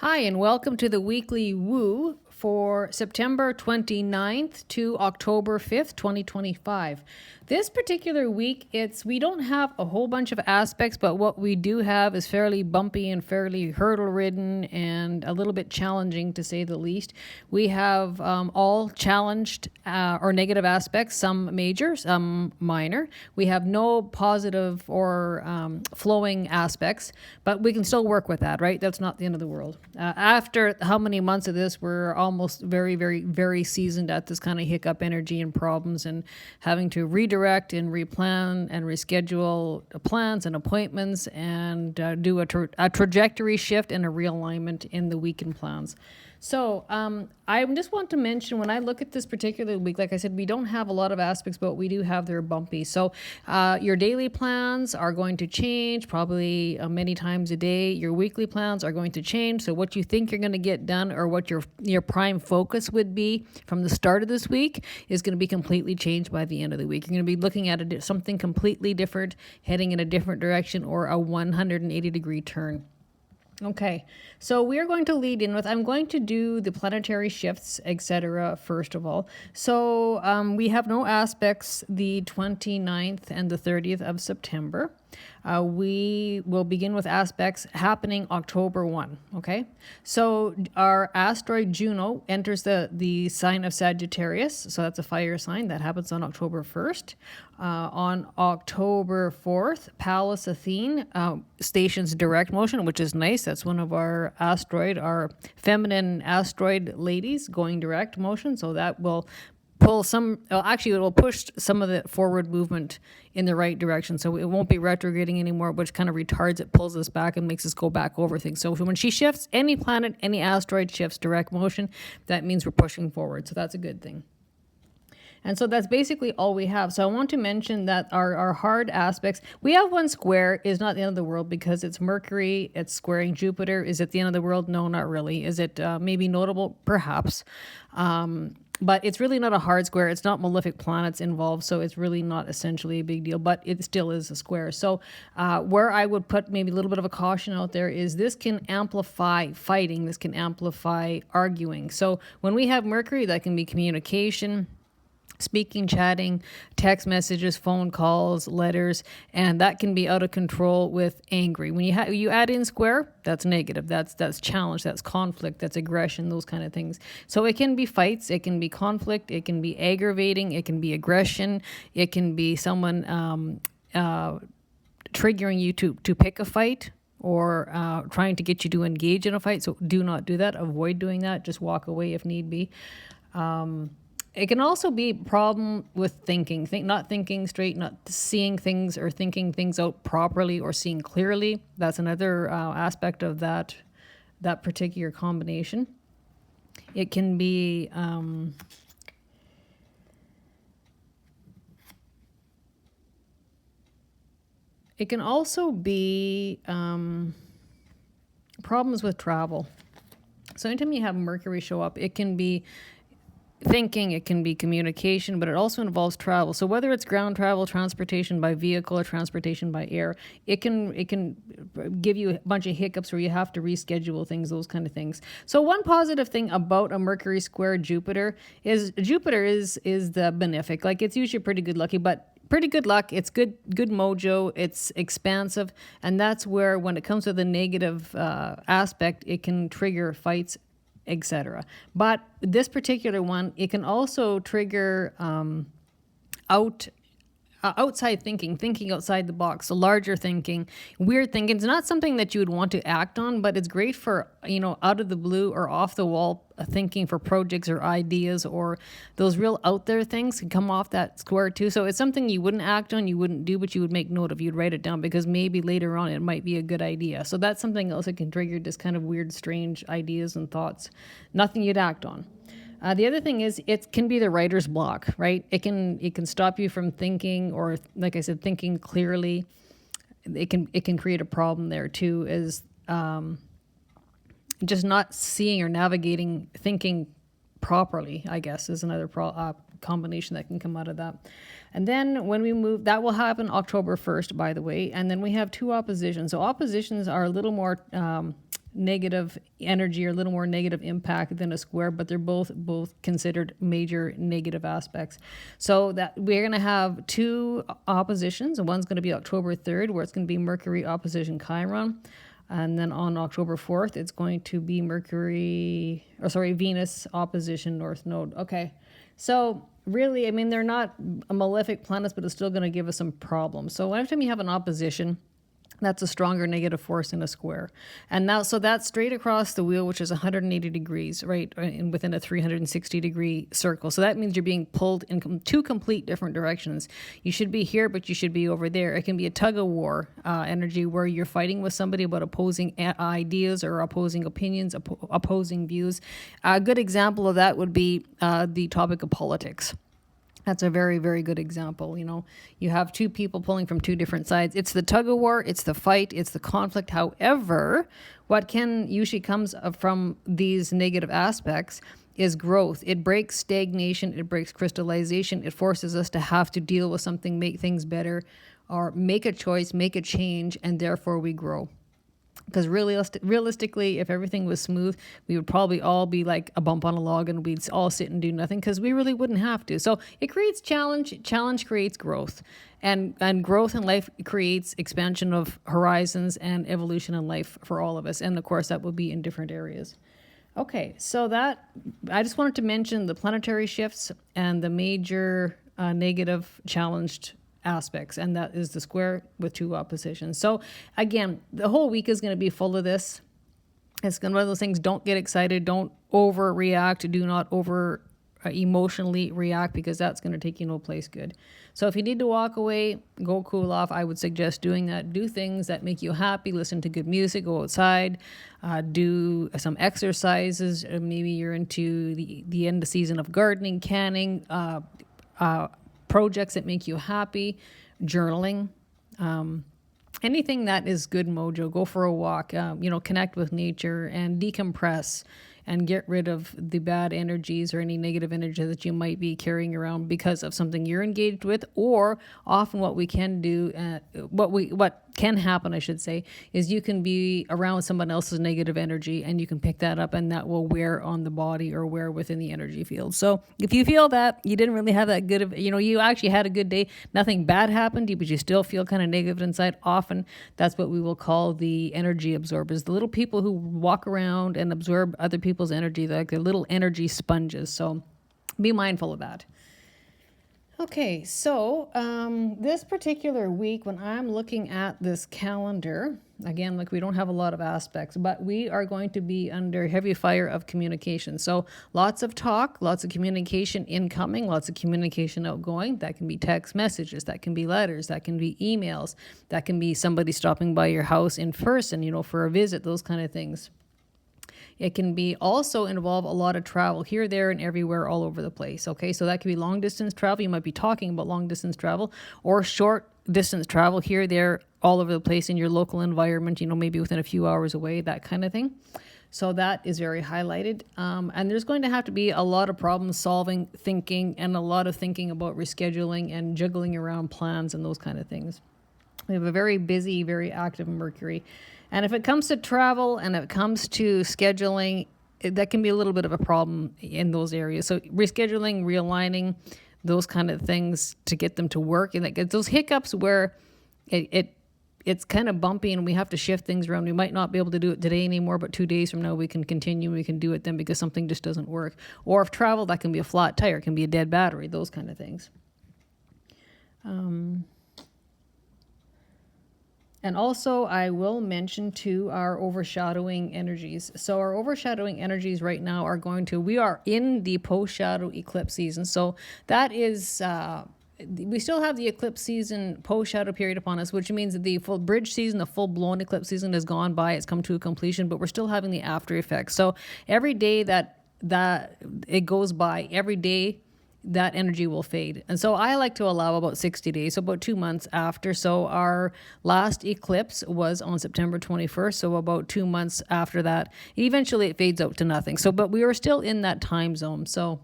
Hi, and welcome to the weekly Woo for September 29th to October 5th, 2025. This particular week, we don't have a whole bunch of aspects, but what we do have is fairly bumpy and fairly hurdle-ridden and a little bit challenging, to say the least. We have all challenged or negative aspects, some major, some minor. We have no positive or flowing aspects, but we can still work with that, right? That's not the end of the world. After how many months of this, we're almost very, very, very seasoned at this kind of hiccup energy and problems and having to redirect and replan and reschedule plans and appointments and do a trajectory shift and a realignment in the weekend plans. So I just want to mention, when I look at this particular week, like I said, we don't have a lot of aspects, but we do have their bumpy. So your daily plans are going to change probably many times a day. Your weekly plans are going to change. So what you think you're going to get done or what your prime focus would be from the start of this week is going to be completely changed by the end of the week. You're going to be looking at something completely different, heading in a different direction, or a 180-degree turn. Okay, so we are going to lead in with, I'm going to do the planetary shifts, etc. first of all. So we have no aspects the 29th and the 30th of September. We will begin with aspects happening October 1, okay? So our asteroid Juno enters the sign of Sagittarius, so that's a fire sign. That happens on October 1st. On October 4th, Pallas Athene stations direct motion, which is nice. That's one of our feminine asteroid ladies going direct motion, so that will pull it will push some of the forward movement in the right direction. So it won't be retrograding anymore, which kind of retards it, pulls us back and makes us go back over things. So when she shifts, any planet, any asteroid shifts direct motion, that means we're pushing forward. So that's a good thing. And so that's basically all we have. So I want to mention that our hard aspects, we have one square, is not the end of the world because it's Mercury, it's squaring Jupiter. Is it the end of the world? No, not really. Is it maybe notable? Perhaps. But it's really not a hard square. It's not malefic planets involved, so it's really not essentially a big deal, but it still is a square. So where I would put maybe a little bit of a caution out there is this can amplify fighting. This can amplify arguing. So when we have Mercury, that can be communication, speaking, chatting, text messages, phone calls, letters, and that can be out of control with angry. When you add in square, that's negative. That's challenge, that's conflict, that's aggression, those kind of things. So it can be fights, it can be conflict, it can be aggravating, it can be aggression, it can be someone triggering you to pick a fight, or trying to get you to engage in a fight. So do not do that. Avoid doing that. Just walk away if need be. It can also be a problem with thinking, not thinking straight, not seeing things or thinking things out properly or seeing clearly. That's another aspect of that particular combination. It can be it can also be problems with travel. So anytime you have Mercury show up, it can be thinking, it can be communication, but it also involves travel. So whether it's ground travel, transportation by vehicle, or transportation by air, it can give you a bunch of hiccups where you have to reschedule things, those kind of things. So one positive thing about a Mercury square Jupiter is Jupiter is the benefic. Like, it's usually pretty good lucky, but pretty good luck. It's good mojo. It's expansive, and that's where, when it comes to the negative aspect, it can trigger fights, etc. But this particular one, it can also trigger outside thinking outside the box, so larger thinking, weird thinking. It's not something that you would want to act on, but it's great for, out of the blue or off the wall thinking for projects or ideas, or those real out there things can come off that square too. So it's something you wouldn't act on, you wouldn't do, but you would make note of. You'd write it down because maybe later on it might be a good idea. So that's something else that can trigger this kind of weird, strange ideas and thoughts. Nothing you'd act on. The other thing is, it can be the writer's block, right? It can stop you from thinking, or, like I said, thinking clearly. It can create a problem there too, is just not seeing or navigating thinking properly, I guess, is another combination that can come out of that. And then when we move, that will happen October 1st, by the way. And then we have two oppositions. So oppositions are a little more negative energy or a little more negative impact than a square, but they're both considered major negative aspects. So that we're going to have two oppositions, and one's going to be October 3rd, where it's going to be Mercury opposition Chiron. And then on October 4th, it's going to be Venus opposition North Node. Okay. So really, I mean, they're not malefic planets, but it's still going to give us some problems. So every time you have an opposition, that's a stronger negative force in a square. And now, so that's straight across the wheel, which is 180 degrees, right? Within a 360 degree circle. So that means you're being pulled in two complete different directions. You should be here, but you should be over there. It can be a tug of war energy where you're fighting with somebody about opposing ideas or opposing opinions, opposing views. A good example of that would be the topic of politics. That's a very, very good example. You know, you have two people pulling from two different sides. It's the tug of war, it's the fight, it's the conflict. However, what can usually comes from these negative aspects is growth. It breaks stagnation, it breaks crystallization, it forces us to have to deal with something, make things better, or make a choice, make a change, and therefore we grow. Because realistically, if everything was smooth, we would probably all be like a bump on a log and we'd all sit and do nothing because we really wouldn't have to. So it creates challenge. Challenge creates growth. And growth in life creates expansion of horizons and evolution in life for all of us. And of course, that will be in different areas. Okay, so that I just wanted to mention the planetary shifts and the major negative challenged aspects, and that is the square with two oppositions. So again, the whole week is going to be full of this. It's going to be one of those things. Don't get excited. Don't overreact. Do not over emotionally react, because that's going to take you no place good. So if you need to walk away, go cool off, I would suggest doing that. Do things that make you happy. Listen to good music. Go outside. Do some exercises. Maybe you're into the end of season of gardening, canning, projects that make you happy, journaling, anything that is good mojo. Go for a walk, connect with nature and decompress and get rid of the bad energies or any negative energy that you might be carrying around because of something you're engaged with. Or often what we can do, what can happen, I should say, is you can be around someone else's negative energy and you can pick that up, and that will wear on the body or wear within the energy field. So if you feel that you didn't really have that good of, you actually had a good day, nothing bad happened to you, but you still feel kind of negative inside, often that's what we will call the energy absorbers, the little people who walk around and absorb other people's energy, like they're little energy sponges. So be mindful of that. Okay, so this particular week, when I'm looking at this calendar, again, like we don't have a lot of aspects, but we are going to be under heavy fire of communication. So lots of talk, lots of communication incoming, lots of communication outgoing. That can be text messages, that can be letters, that can be emails, that can be somebody stopping by your house in person, for a visit, those kind of things. It can be also involve a lot of travel here, there, and everywhere, all over the place. Okay, so that could be long distance travel. You might be talking about long distance travel, or short distance travel here, there, all over the place in your local environment, maybe within a few hours away, that kind of thing. So that is very highlighted. And there's going to have to be a lot of problem solving, thinking, and a lot of thinking about rescheduling and juggling around plans and those kind of things. We have a very busy, very active Mercury. And if it comes to travel and it comes to scheduling, that can be a little bit of a problem in those areas. So rescheduling, realigning, those kind of things to get them to work. And that those hiccups where it's kind of bumpy and we have to shift things around. We might not be able to do it today anymore, but 2 days from now we can continue. We can do it then because something just doesn't work. Or if travel, that can be a flat tire, it can be a dead battery, those kind of things. And also, I will mention too our overshadowing energies. So our overshadowing energies right now we are in the post-shadow eclipse season. So that is, we still have the eclipse season post-shadow period upon us, which means that the full bridge season, the full-blown eclipse season has gone by. It's come to a completion, but we're still having the after effects. So every day that it goes by, every day, that energy will fade. And so I like to allow about 60 days, so about 2 months after. So our last eclipse was on September 21st. So about 2 months after that, eventually it fades out to nothing. So, but we are still in that time zone. So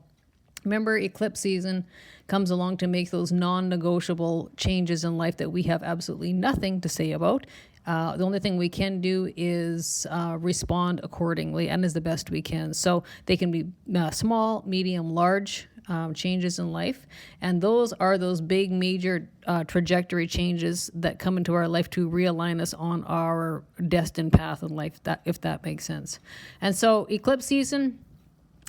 remember, eclipse season comes along to make those non-negotiable changes in life that we have absolutely nothing to say about. The only thing we can do is respond accordingly and as the best we can. So they can be small, medium, large changes in life. And those are those big major trajectory changes that come into our life to realign us on our destined path in life, if that makes sense. And so eclipse season,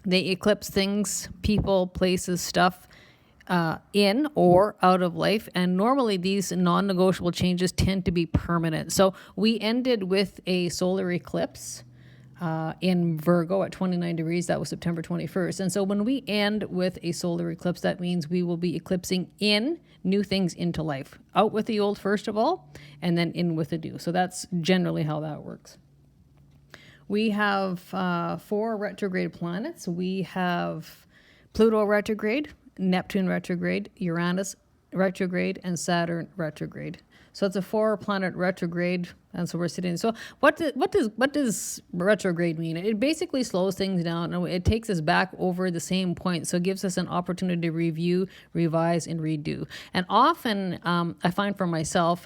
they eclipse things, people, places, stuff in or out of life. And normally these non-negotiable changes tend to be permanent. So we ended with a solar eclipse in Virgo at 29 degrees. That was September 21st. And so when we end with a solar eclipse, that means we will be eclipsing in new things into life. Out with the old first of all, and then in with the new. So that's generally how that works. We have 4 retrograde planets. We have Pluto retrograde, Neptune retrograde, Uranus retrograde, and Saturn retrograde. So it's a 4-planet retrograde, and so we're sitting. So what does retrograde mean? It basically slows things down, and it takes us back over the same point. So it gives us an opportunity to review, revise, and redo. And often, I find for myself,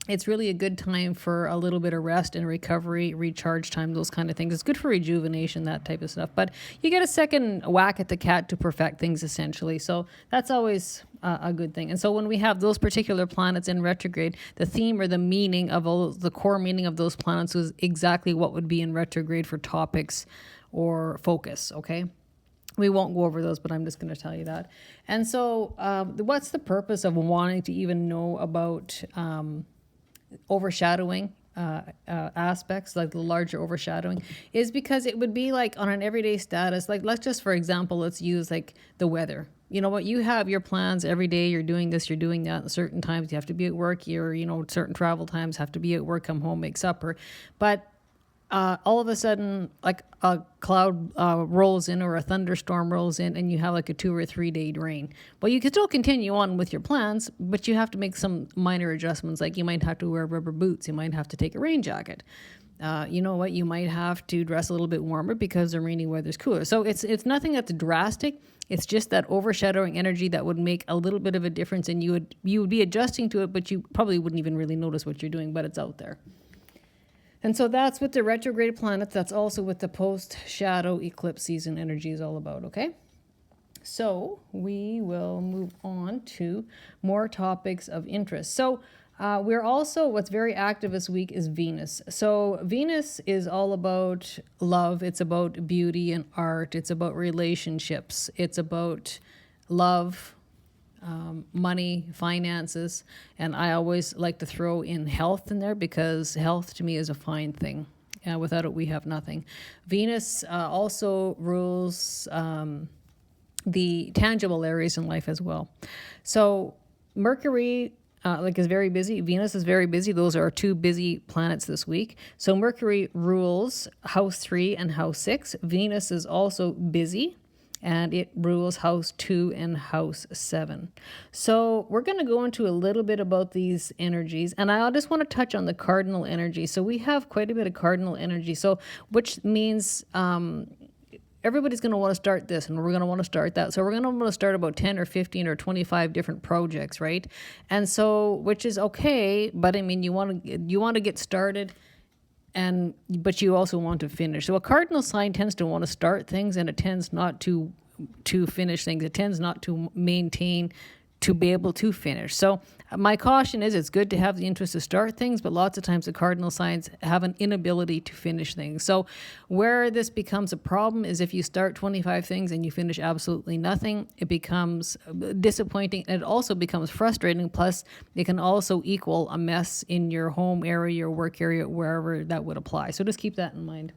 it's really a good time for a little bit of rest and recovery, recharge time, those kind of things. It's good for rejuvenation, that type of stuff. But you get a second whack at the cat to perfect things, essentially. So that's always a good thing. And so when we have those particular planets in retrograde, the theme or the meaning of the core meaning of those planets is exactly what would be in retrograde for topics or focus, okay? We won't go over those, but I'm just going to tell you that. And so what's the purpose of wanting to even know about overshadowing aspects, like the larger overshadowing, is because it would be like on an everyday status. Like, let's just, for example, let's use like the weather. You know what, you have your plans every day, you're doing this, you're doing that. At certain times you have to be at work, certain travel times have to be at work, come home, make supper. But all of a sudden, like a cloud rolls in or a thunderstorm rolls in, and you have like a 2 or 3 day rain. Well, you can still continue on with your plans, but you have to make some minor adjustments. Like you might have to wear rubber boots. You might have to take a rain jacket. You know what? You might have to dress a little bit warmer because the rainy weather's cooler. So it's nothing that's drastic. It's just that overshadowing energy that would make a little bit of a difference, and you would be adjusting to it, but you probably wouldn't even really notice what you're doing, but it's out there. And so that's what the retrograde planets, that's also what the post-shadow eclipse season energy is all about, okay? So we will move on to more topics of interest. So we're also, what's very active this week is Venus. So Venus is all about love. It's about beauty and art. It's about relationships. It's about love, money, finances, and I always like to throw in health in there because health to me is a fine thing. Without it, we have nothing. Venus also rules the tangible areas in life as well. So Mercury is very busy. Venus is very busy. Those are our 2 busy planets this week. So Mercury rules house 3 and house 6. Venus is also busy, and it rules house 2 and house 7. So we're going to go into a little bit about these energies, and I just want to touch on the cardinal energy. So we have quite a bit of cardinal energy, so which means everybody's going to want to start this, and we're going to want to start that. So we're going to want to start about 10 or 15 or 25 different projects, right? And so, which is okay, but I mean, you want to get started, but you also want to finish. So a cardinal sign tends to want to start things, and it tends not to finish things. It tends not to maintain, to be able to finish. So my caution is, it's good to have the interest to start things, but lots of times the cardinal signs have an inability to finish things. So where this becomes a problem is if you start 25 things and you finish absolutely nothing, it becomes disappointing, and it also becomes frustrating. Plus, it can also equal a mess in your home area, your work area, wherever that would apply. So just keep that in mind.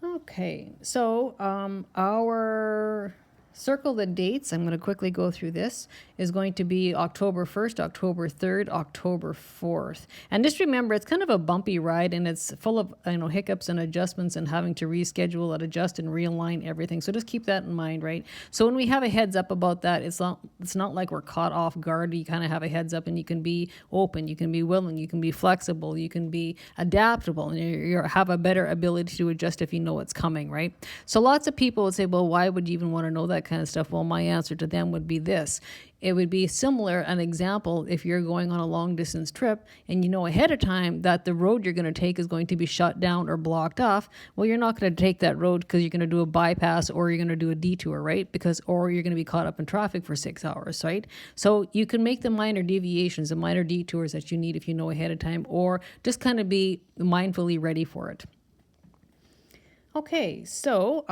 Okay, so our circle the dates, I'm going to quickly go through this, is going to be October 1st, October 3rd, October 4th. And just remember, it's kind of a bumpy ride, and it's full of hiccups and adjustments and having to reschedule and adjust and realign everything. So just keep that in mind, right? So when we have a heads up about that, it's not like we're caught off guard. You kind of have a heads up, and you can be open, you can be willing, you can be flexible, you can be adaptable, and you have a better ability to adjust if you know what's coming, right? So lots of people would say, well, why would you even want to know that? kind of stuff. Well, my answer to them would be this. It would be similar, an example, if you're going on a long distance trip and you know ahead of time that the road you're going to take is going to be shut down or blocked off. Well, you're not going to take that road because you're going to do a bypass or you're going to do a detour, right? Or you're going to be caught up in traffic for 6 hours, right? So you can make the minor deviations, the minor detours that you need if you know ahead of time, or just kind of be mindfully ready for it. Okay, so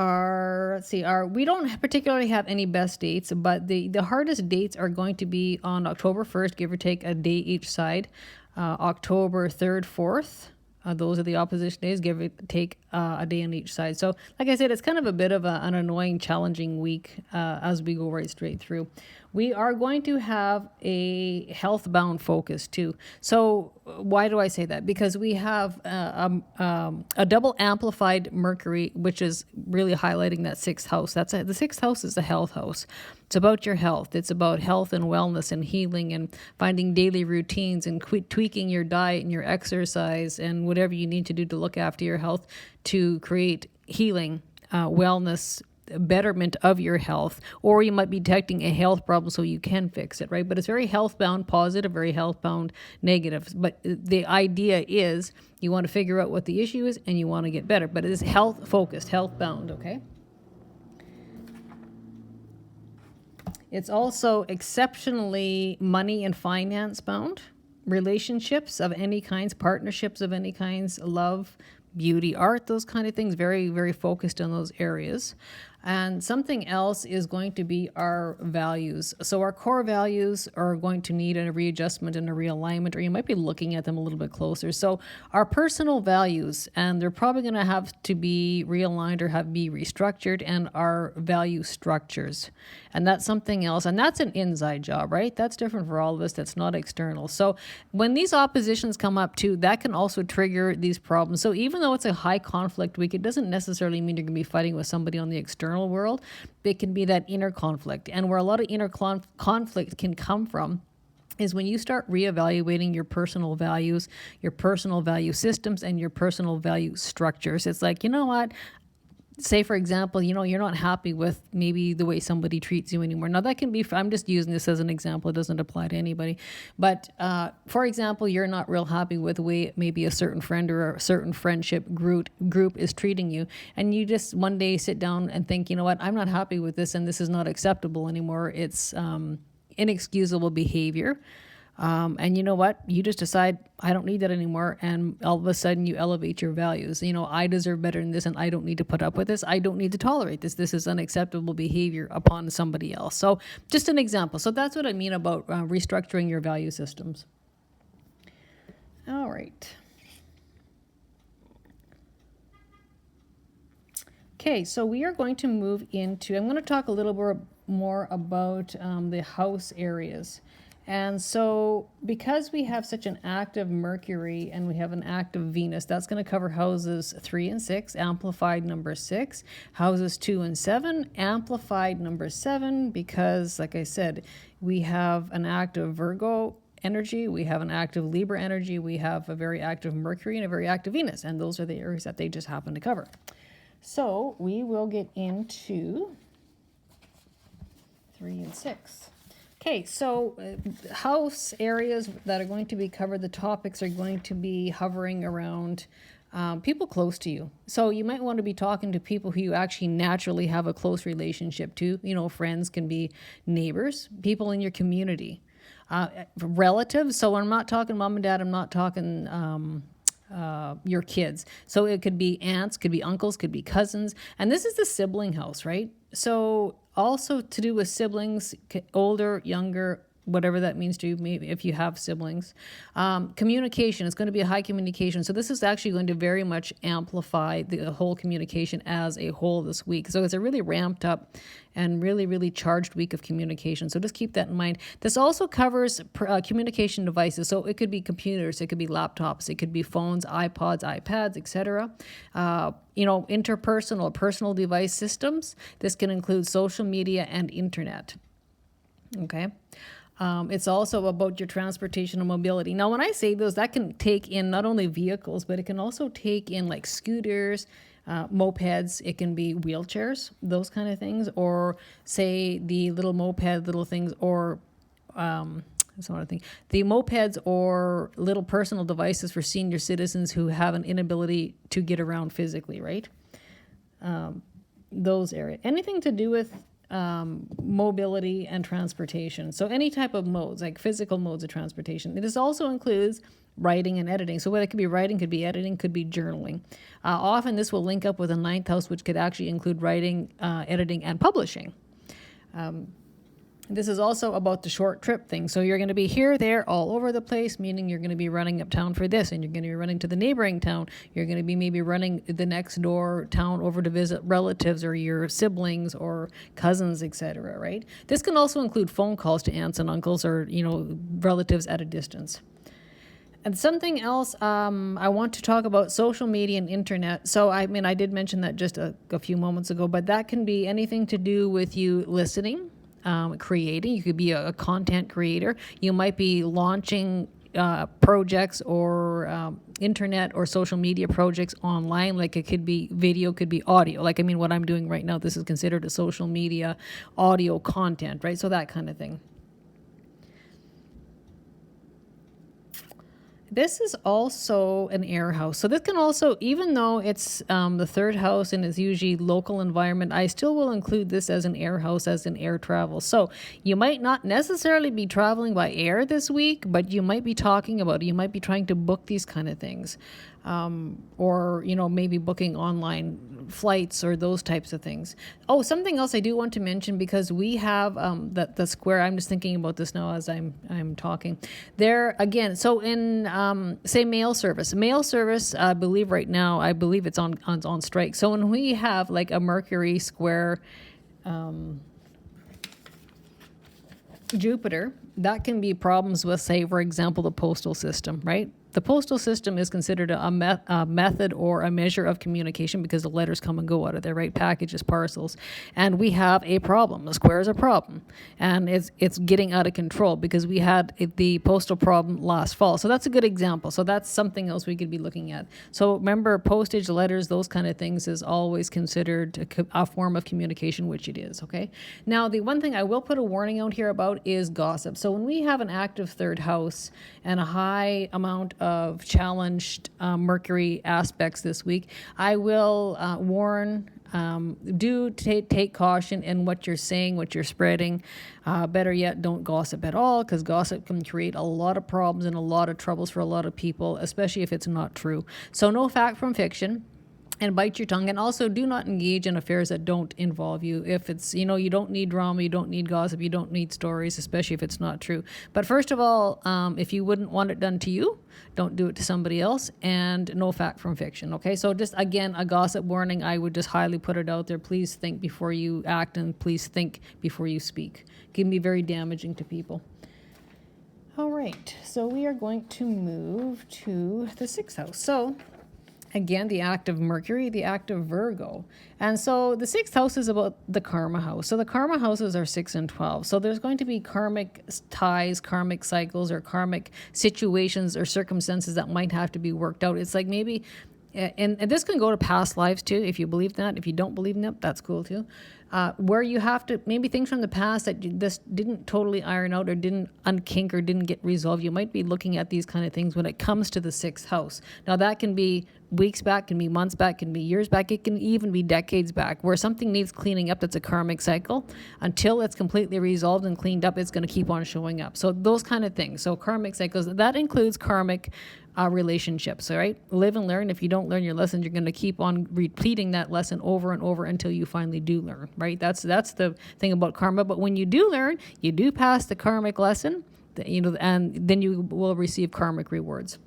we don't particularly have any best dates, but the hardest dates are going to be on October 1st, give or take a day each side, October 3rd, 4th. Those are the opposition days, give or take a day on each side. So, like I said, it's kind of a bit of an annoying, challenging week as we go right straight through. We are going to have a health-bound focus too. So why do I say that? Because we have a double amplified Mercury, which is really highlighting that sixth house. The sixth house is the health house. It's about your health. It's about health and wellness and healing and finding daily routines and tweaking your diet and your exercise and whatever you need to do to look after your health to create healing, wellness, betterment of your health, or you might be detecting a health problem so you can fix it, right? But it's very health-bound positive, very health-bound negative. But the idea is you want to figure out what the issue is and you want to get better. But it is health-focused, health-bound, okay? It's also exceptionally money and finance-bound. Relationships of any kinds, partnerships of any kinds, love, beauty, art, those kind of things, very, very focused on those areas. And something else is going to be our values. So our core values are going to need a readjustment and a realignment, or you might be looking at them a little bit closer. So our personal values, and they're probably going to have to be realigned or be restructured, and our value structures. And that's something else. And that's an inside job, right? That's different for all of us. That's not external. So when these oppositions come up too, that can also trigger these problems. So even though it's a high conflict week, it doesn't necessarily mean you're going to be fighting with somebody on the external world. It can be that inner conflict. And where a lot of inner conflict can come from is when you start reevaluating your personal values, your personal value systems, and your personal value structures. It's like, you know what? Say, for example, you're not happy with maybe the way somebody treats you anymore. Now, that can be, I'm just using this as an example. It doesn't apply to anybody. But, for example, you're not real happy with the way maybe a certain friend or a certain friendship group is treating you. And you just one day sit down and think, you know what, I'm not happy with this and this is not acceptable anymore. It's inexcusable behavior. And you know what? You just decide, I don't need that anymore. And all of a sudden you elevate your values. I deserve better than this and I don't need to put up with this. I don't need to tolerate this. This is unacceptable behavior upon somebody else. So just an example. So that's what I mean about restructuring your value systems. All right. Okay, so we are going to move into, I'm going to talk a little bit more about the house areas. And so because we have such an active Mercury and we have an active Venus, that's going to cover houses 3 and 6, amplified number 6, houses 2 and 7, amplified number 7, because like I said, we have an active Virgo energy, we have an active Libra energy, we have a very active Mercury and a very active Venus, and those are the areas that they just happen to cover. So we will get into 3 and 6. Okay, so house areas that are going to be covered, the topics are going to be hovering around people close to you. So you might want to be talking to people who you actually naturally have a close relationship to. Friends can be neighbors, people in your community, relatives. So I'm not talking mom and dad, I'm not talking your kids. So it could be aunts, could be uncles, could be cousins. And this is the sibling house, right? So also to do with siblings, older, younger, whatever that means to you, maybe if you have siblings. Communication, it's going to be a high communication. So this is actually going to very much amplify the whole communication as a whole this week. So it's a really ramped up and really, really charged week of communication. So just keep that in mind. This also covers communication devices. So it could be computers, it could be laptops, it could be phones, iPods, iPads, etc. Interpersonal, personal device systems. This can include social media and internet. Okay. It's also about your transportation and mobility. Now, when I say those, that can take in not only vehicles, but it can also take in like scooters, mopeds. It can be wheelchairs, those kind of things, or say the little moped, little things, or that's another thing. The mopeds or little personal devices for senior citizens who have an inability to get around physically, right? Those areas. Anything to do with mobility and transportation. So any type of modes, like physical modes of transportation. This also includes writing and editing. So what it could be writing, could be editing, could be journaling. Often this will link up with a ninth house, which could actually include writing, editing, and publishing. This is also about the short trip thing. So you're going to be here, there, all over the place, meaning you're going to be running uptown for this, and you're going to be running to the neighboring town. You're going to be maybe running the next door town over to visit relatives or your siblings or cousins, etc., right? This can also include phone calls to aunts and uncles or, relatives at a distance. And something else I want to talk about, social media and internet. So, I did mention that just a few moments ago, but that can be anything to do with you listening, creating. You could be a content creator. You might be launching projects or internet or social media projects online. Like it could be video, could be audio. Like, what I'm doing right now, this is considered a social media audio content, right? So that kind of thing. This is also an air house. So this can also, even though it's the third house and it's usually local environment, I still will include this as an air house, as an air travel. So you might not necessarily be traveling by air this week, but you might be talking about it. You might be trying to book these kind of things. Or maybe booking online flights or those types of things. Oh, something else I do want to mention, because we have the square. I'm just thinking about this now as I'm talking. There again. So in say mail service, I believe right now, it's on strike. So when we have like a Mercury square Jupiter, that can be problems with, say, for example, the postal system, right? The postal system is considered a method or a measure of communication because the letters come and go out of there, right? Packages, parcels. And we have a problem. The square is a problem. And it's getting out of control because we had the postal problem last fall. So that's a good example. So that's something else we could be looking at. So remember, postage, letters, those kind of things is always considered a form of communication, which it is, okay? Now, the one thing I will put a warning out here about is gossip. So when we have an active third house and a high amount of challenged Mercury aspects this week, I will warn, do take caution in what you're saying, what you're spreading. Better yet, don't gossip at all, because gossip can create a lot of problems and a lot of troubles for a lot of people, especially if it's not true. So no fact from fiction. And bite your tongue, and also do not engage in affairs that don't involve you. If it's, you don't need drama, you don't need gossip, you don't need stories, especially if it's not true. But first of all, if you wouldn't want it done to you, don't do it to somebody else, and no fact from fiction, okay? So just, again, a gossip warning, I would just highly put it out there. Please think before you act, and please think before you speak. It can be very damaging to people. All right, so we are going to move to the sixth house. So again, the active Mercury, the active Virgo. And so the sixth house is about the karma house. So the karma houses are 6 and 12. So there's going to be karmic ties, karmic cycles, or karmic situations or circumstances that might have to be worked out. It's like maybe, and this can go to past lives too, if you believe that. If you don't believe in that, that's cool too. Where you have to, maybe things from the past that this didn't totally iron out or didn't unkink or didn't get resolved. You might be looking at these kind of things when it comes to the sixth house. Now that can be weeks back, can be months back, can be years back. It can even be decades back, where something needs cleaning up. That's a karmic cycle. Until it's completely resolved and cleaned up, it's going to keep on showing up. So those kind of things. So karmic cycles, that includes karmic relationships, all right? Live and learn. If you don't learn your lessons, you're going to keep on repeating that lesson over and over until you finally do learn, right? That's the thing about karma. But when you do learn, you do pass the karmic lesson, and then you will receive karmic rewards.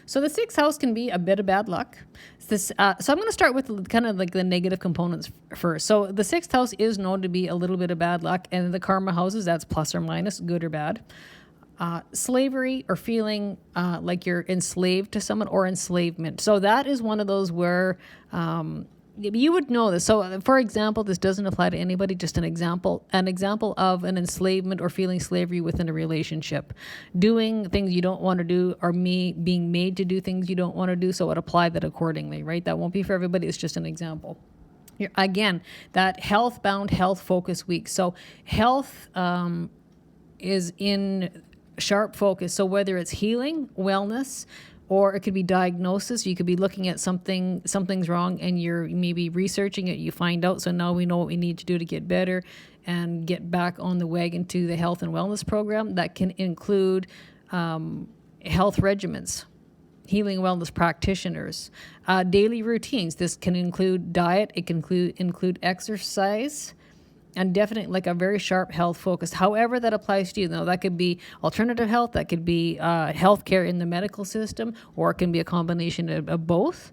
So the sixth house can be a bit of bad luck. So I'm going to start with kind of like the negative components first. So the sixth house is known to be a little bit of bad luck, and the karma houses, that's plus or minus, good or bad. Slavery or feeling like you're enslaved to someone, or enslavement. So that is one of those where You would know this. So, for example, this doesn't apply to anybody. Just an example of an enslavement or feeling slavery within a relationship, doing things you don't want to do, or being made to do things you don't want to do. So, it apply that accordingly, right? That won't be for everybody. It's just an example. Here, again, that health-bound, health-focused week. So, health is in sharp focus. So, whether it's healing, wellness, or it could be diagnosis. You could be looking at something's wrong, and you're maybe researching it. You find out, so now we know what we need to do to get better and get back on the wagon to the health and wellness program. That can include health regimens, healing wellness practitioners, daily routines. This can include diet. It can include exercise. And definitely like a very sharp health focus, however that applies to you. Now, that could be alternative health, that could be healthcare in the medical system, or it can be a combination of both.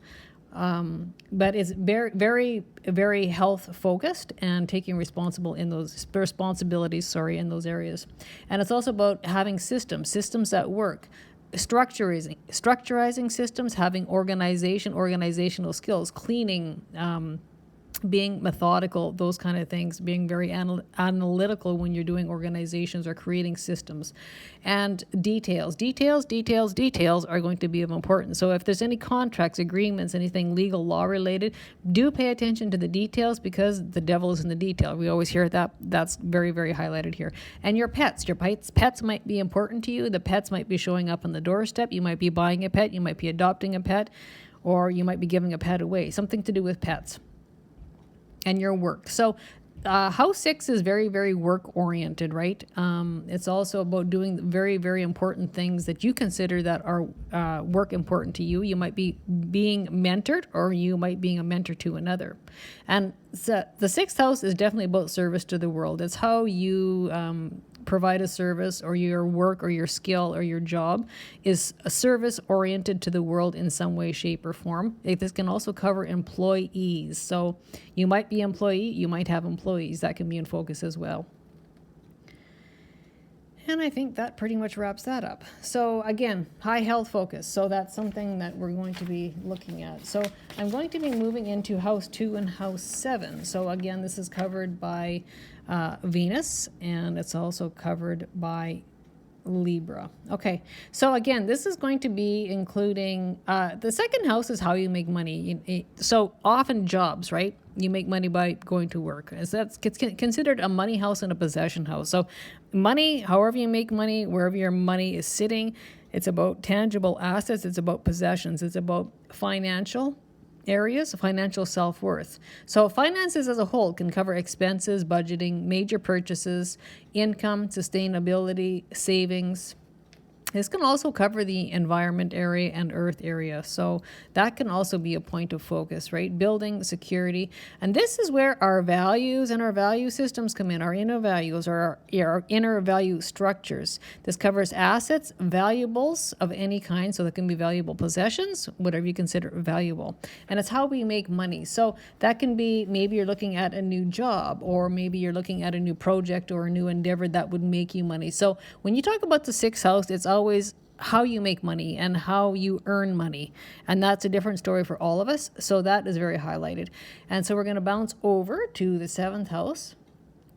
But it's very, very, very health focused and taking responsibilities in those areas. And it's also about having systems that work. Structurizing systems, having organizational skills, cleaning, being methodical, those kind of things, being very analytical when you're doing organizations or creating systems. And details are going to be of importance. So if there's any contracts, agreements, anything legal, law related, do pay attention to the details, because the devil is in the detail. We always hear that. That's very, very highlighted here. And your pets might be important to you. The pets might be showing up on the doorstep. You might be buying a pet, you might be adopting a pet, or you might be giving a pet away. Something to do with pets. And your work. So house 6 is very, very work oriented, right? It's also about doing very, very important things that you consider that are work important to you. You might be being mentored, or you might be a mentor to another. And so the 6th house is definitely about service to the world. It's how you provide a service, or your work or your skill or your job is a service oriented to the world in some way, shape, or form. This can also cover employees. So you might be employee, you might have employees. That can be in focus as well. And I think that pretty much wraps that up. So again, high health focus. So that's something that we're going to be looking at. So I'm going to be moving into house 2 and house 7. So again, this is covered by Venus, and it's also covered by Libra. Okay, so again, this is going to be including the second house is how you make money. So often jobs, right? You make money by going to work. That's considered a money house and a possession house. So money, however you make money, wherever your money is sitting, it's about tangible assets, it's about possessions, it's about financial areas, financial self-worth. So finances as a whole can cover expenses, budgeting, major purchases, income, sustainability, savings. This can also cover the environment area and earth area. So that can also be a point of focus, right? Building, security. And this is where our values and our value systems come in, our inner values or our inner value structures. This covers assets, valuables of any kind. So that can be valuable possessions, whatever you consider valuable. And it's how we make money. So that can be, maybe you're looking at a new job, or maybe you're looking at a new project or a new endeavor that would make you money. So when you talk about the 6th house, it's always how you make money and how you earn money. And that's a different story for all of us. So that is very highlighted. And so we're going to bounce over to the 7th house,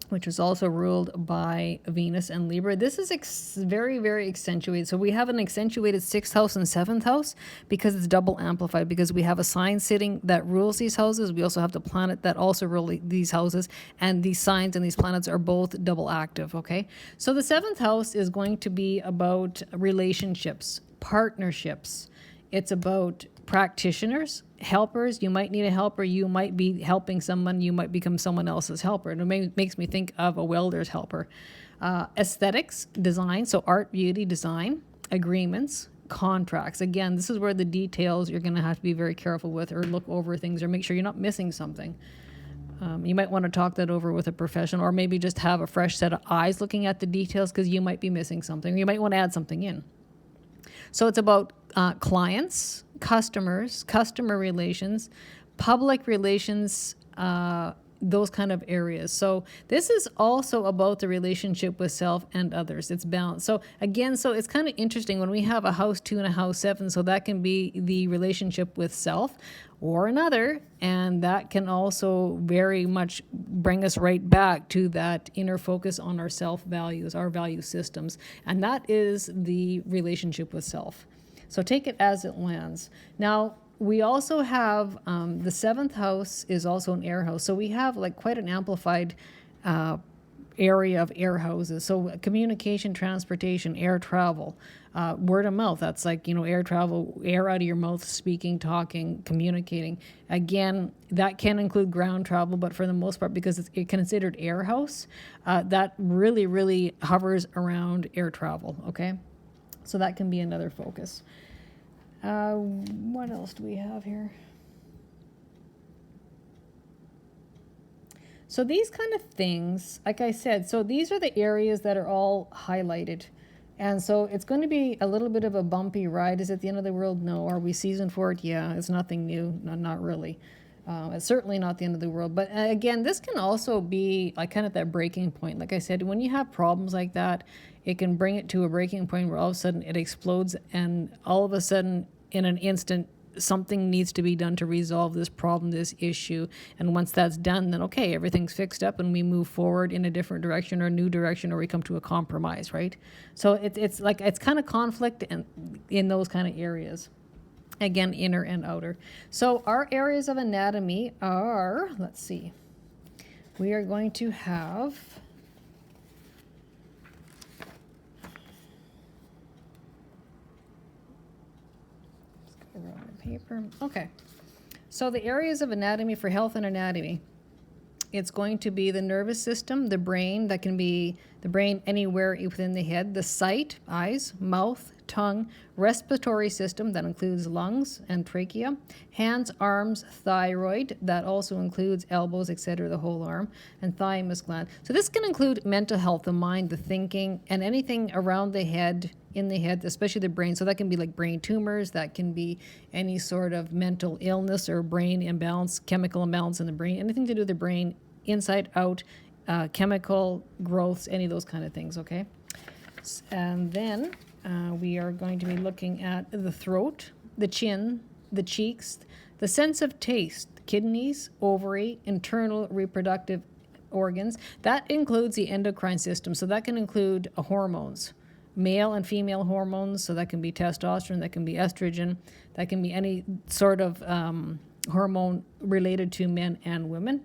which is also ruled by Venus and Libra. This is very, very accentuated. So we have an accentuated 6th house and 7th house because it's double amplified, because we have a sign sitting that rules these houses. We also have the planet that also rules these houses, and these signs and these planets are both double active, okay? So the 7th house is going to be about relationships, partnerships. It's about practitioners, helpers. You might need a helper. You might be helping someone. You might become someone else's helper. And it makes me think of a welder's helper. Aesthetics, design, so art, beauty, design, agreements, contracts. Again, this is where the details you're going to have to be very careful with, or look over things, or make sure you're not missing something. You might want to talk that over with a professional, or maybe just have a fresh set of eyes looking at the details, because you might be missing something. You might want to add something in. So it's about clients, customers, customer relations, public relations, those kind of areas. So this is also about the relationship with self and others. It's balanced. So again, so it's kind of interesting when we have a house 2 and a house 7. So that can be the relationship with self or another, and that can also very much bring us right back to that inner focus on our self values, our value systems, and that is the relationship with self. So take it as it lands. Now, we also have the 7th house is also an air house. So we have like quite an amplified area of air houses. So communication, transportation, air travel, word of mouth. That's like, air travel, air out of your mouth, speaking, talking, communicating. Again, that can include ground travel, but for the most part, because it's considered air house, that really, really hovers around air travel. Okay. So that can be another focus. What else do we have here? So these kind of things, like I said, so these are the areas that are all highlighted. And so it's going to be a little bit of a bumpy ride. Is it the end of the world? No. Are we seasoned for it? Yeah, it's nothing new. No, not really. It's certainly not the end of the world. But again, this can also be like kind of that breaking point. Like I said, when you have problems like that, it can bring it to a breaking point where all of a sudden it explodes, and all of a sudden in an instant something needs to be done to resolve this problem, this issue. And once that's done, then okay, everything's fixed up and we move forward in a different direction or a new direction, or we come to a compromise, right? So it's like it's kind of conflict in those kind of areas. Again, inner and outer. So our areas of anatomy are, let's see, we are going to have paper. Okay. So the areas of anatomy for health and anatomy, it's going to be the nervous system, the brain, that can be the brain anywhere within the head, the sight, eyes, mouth, tongue, respiratory system, that includes lungs and trachea, hands, arms, thyroid, that also includes elbows, etc., the whole arm, and thymus gland. So this can include mental health, the mind, the thinking, and anything around the head, in the head, especially the brain. So that can be like brain tumors, that can be any sort of mental illness or brain imbalance, chemical imbalance in the brain, anything to do with the brain, inside out, chemical growths, any of those kind of things, okay? And then we are going to be looking at the throat, the chin, the cheeks, the sense of taste, kidneys, ovary, internal reproductive organs. That includes the endocrine system. So that can include hormones, male and female hormones. So that can be testosterone, that can be estrogen, that can be any sort of hormone related to men and women.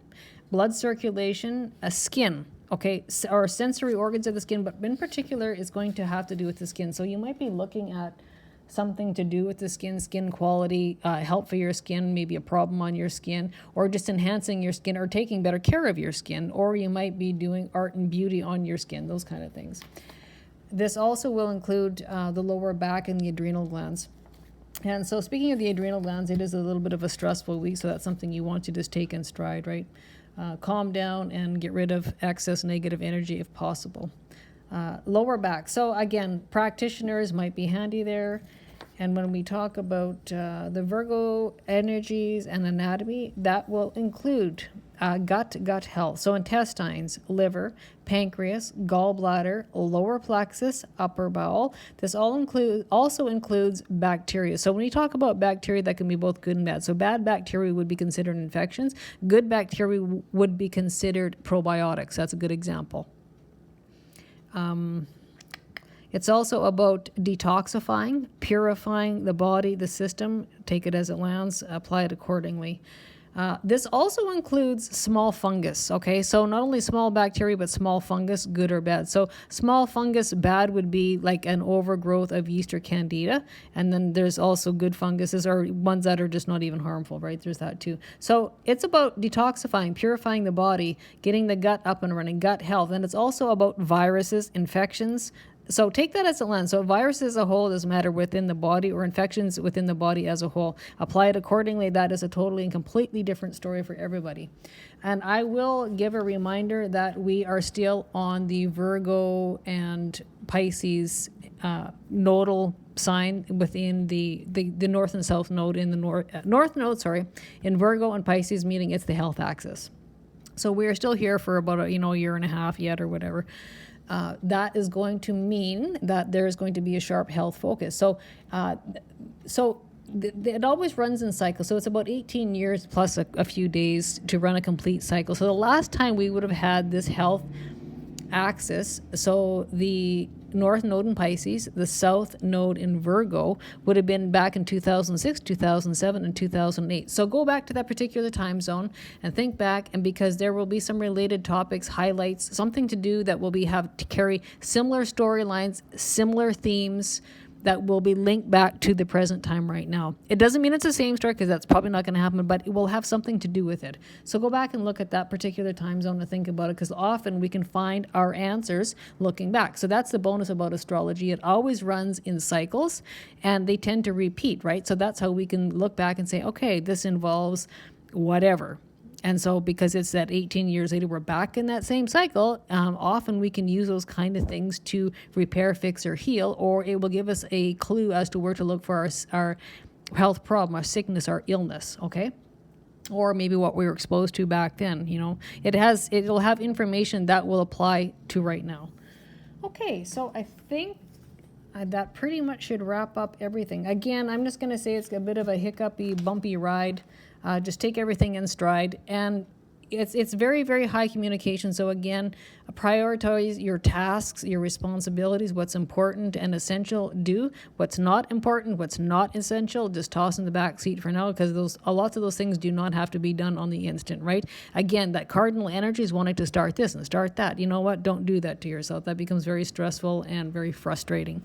Blood circulation, skin, okay, or sensory organs of the skin, but in particular it's going to have to do with the skin. So you might be looking at something to do with the skin quality, help for your skin, maybe a problem on your skin, or just enhancing your skin or taking better care of your skin, or you might be doing art and beauty on your skin, those kind of things. This also will include the lower back and the adrenal glands. And so speaking of the adrenal glands, it is a little bit of a stressful week, so that's something you want to just take in stride, right? Calm down and get rid of excess negative energy if possible. Lower back. So again, practitioners might be handy there. And when we talk about the Virgo energies and anatomy, that will include gut health. So intestines, liver, pancreas, gallbladder, lower plexus, upper bowel. This also includes bacteria. So when we talk about bacteria, that can be both good and bad. So bad bacteria would be considered infections. Good bacteria would be considered probiotics. That's a good example. It's also about detoxifying, purifying the body, the system. Take it as it lands, apply it accordingly. This also includes small fungus, okay? So not only small bacteria, but small fungus, good or bad. So small fungus, bad would be like an overgrowth of yeast or candida. And then there's also good funguses, or ones that are just not even harmful, right? There's that too. So it's about detoxifying, purifying the body, getting the gut up and running, gut health. And it's also about viruses, infections. So take that as a lens. So viruses as a whole doesn't matter within the body, or infections within the body as a whole. Apply it accordingly. That is a totally and completely different story for everybody. And I will give a reminder that we are still on the Virgo and Pisces nodal sign within the north and south node in the north node, in Virgo and Pisces, meaning it's the health axis. So we're still here for about a year and a half yet or whatever. That is going to mean that there is going to be a sharp health focus. It always runs in cycles. So it's about 18 years plus a few days to run a complete cycle. So the last time we would have had this health axis, so the North Node in Pisces, the South Node in Virgo, would have been back in 2006, 2007, and 2008. So go back to that particular time zone and think back, and because there will be some related topics, highlights, something to do that will have to carry similar storylines, similar themes, that will be linked back to the present time right now. It doesn't mean it's the same story, because that's probably not going to happen, but it will have something to do with it. So go back and look at that particular time zone to think about it, because often we can find our answers looking back. So that's the bonus about astrology. It always runs in cycles, and they tend to repeat, right? So that's how we can look back and say, okay, this involves whatever. And so because it's that 18 years later, we're back in that same cycle, often we can use those kind of things to repair, fix, or heal, or it will give us a clue as to where to look for our health problem, our sickness, our illness, okay? Or maybe what we were exposed to back then, It'll have information that will apply to right now. Okay, so I think that pretty much should wrap up everything. Again, I'm just going to say it's a bit of a hiccupy, bumpy ride. Just take everything in stride, and it's very, very high communication. So again, prioritize your tasks, your responsibilities, what's important and essential, do. What's not important, what's not essential, just toss in the back seat for now, because lots of those things do not have to be done on the instant, right? Again, that cardinal energy is wanting to start this and start that. You know what? Don't do that to yourself. That becomes very stressful and very frustrating.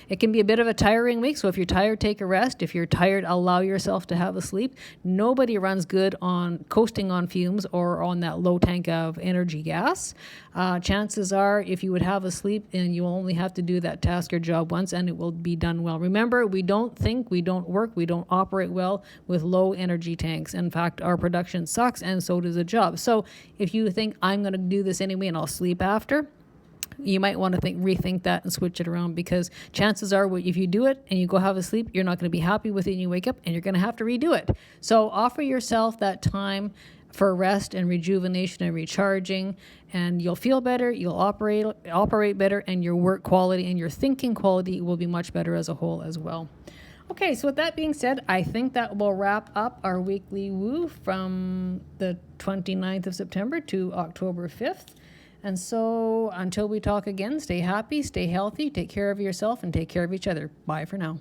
It can be a bit of a tiring week, so if you're tired, take a rest. If you're tired, allow yourself to have a sleep. Nobody runs good on coasting on fumes or on that low tank of energy gas. Chances are, if you would have a sleep, and you only have to do that task or job once, and it will be done well. Remember, we don't think, we don't work, we don't operate well with low energy tanks. In fact, our production sucks, and so does the job. So if you think, I'm going to do this anyway and I'll sleep after, you might want to rethink that and switch it around, because chances are, if you do it and you go have a sleep, you're not going to be happy with it, and you wake up and you're going to have to redo it. So offer yourself that time for rest and rejuvenation and recharging, and you'll feel better, you'll operate better, and your work quality and your thinking quality will be much better as a whole as well. Okay, so with that being said, I think that will wrap up our weekly woo from the 29th of September to October 5th. And so until we talk again, stay happy, stay healthy, take care of yourself, and take care of each other. Bye for now.